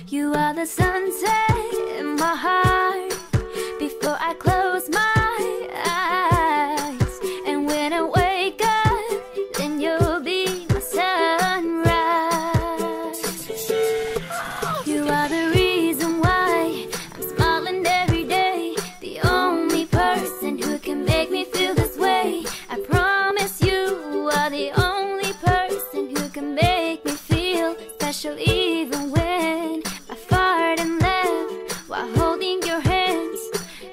You are the sunset in my heart before I close my eyes. And when I wake up, then you'll be my sunrise. You are the reason why I'm smiling every day, the only person who can make me feel this way. I promise you are the only person who can make me feel special, even when I fart and laugh while holding your hands.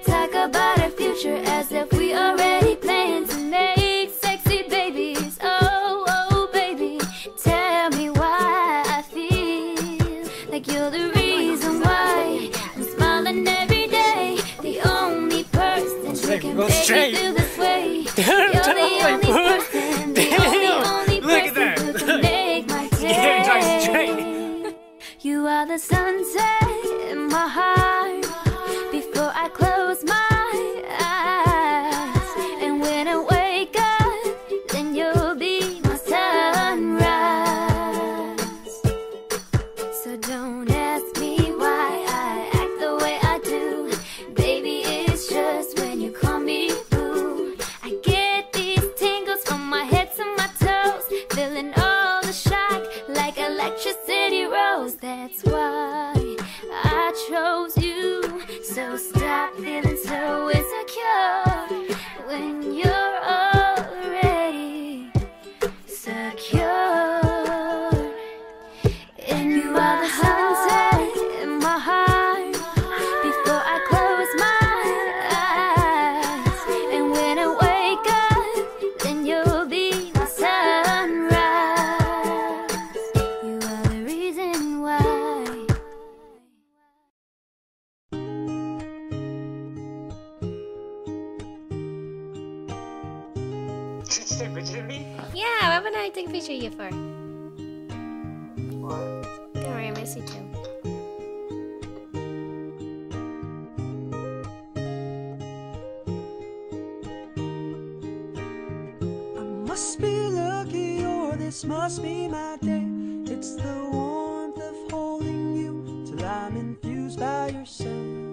Talk about our future as if we already planned to make sexy babies. Oh, oh, baby, tell me why I feel like you're the reason why I'm smiling every day, the only person who can make me feel this way. You're the only person, the only person who can make my day. You are the sunset in my heart before I close my eyes. And when I wake up, then you'll be my sunrise. So don't ask me why I act the way I do, baby, it's just when you call me boo. I get these tingles from my head to my toes, feeling all the shock like electricity rose. That's why I chose you. So stop feeling so insecure when you're already secure. And you are the sunset in my heart before I close my eyes. And when I wake up, then you'll be my sunrise. You are the reason why. Did you take a picture of me? Yeah, what would I take a picture of you for? What? Don't worry, I miss you too. I must be lucky, or this must be my day. It's the warmth of holding you till I'm infused by your sun.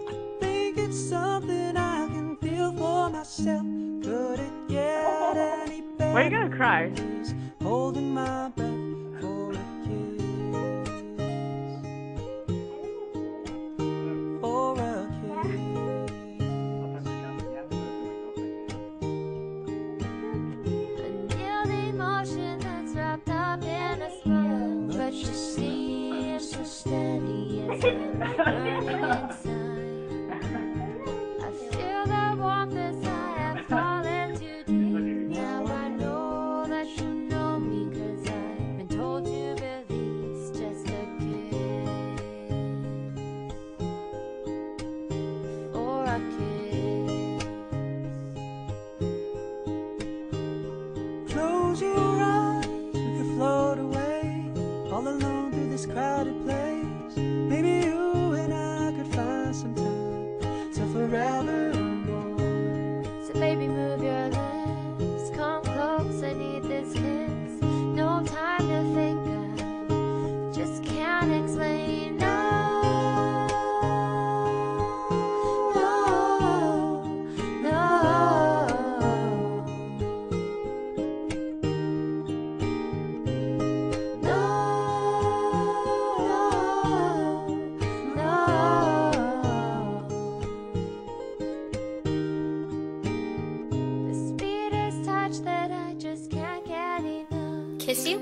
I think it's something I can feel for myself. Could it get any better? Why are you gonna cry? Holding my breath for a kiss. For a kiss. Feel the emotion that's wrapped up in a smile, but you seem so steady as I'm burning inside. I feel the warmth as I have fallen too deep. Now I know that you know me, 'cause I've been told to believe it's just a kiss. For a kiss. Close your eyes, we could float away, all alone through this crowded place. Maybe you and I could find some time till forever or more. So baby, move your lips, come close, I need this kiss. No time to think, I just can't explain. No, no, no, no, no. The speed is touch that I just can't get enough. Kiss you?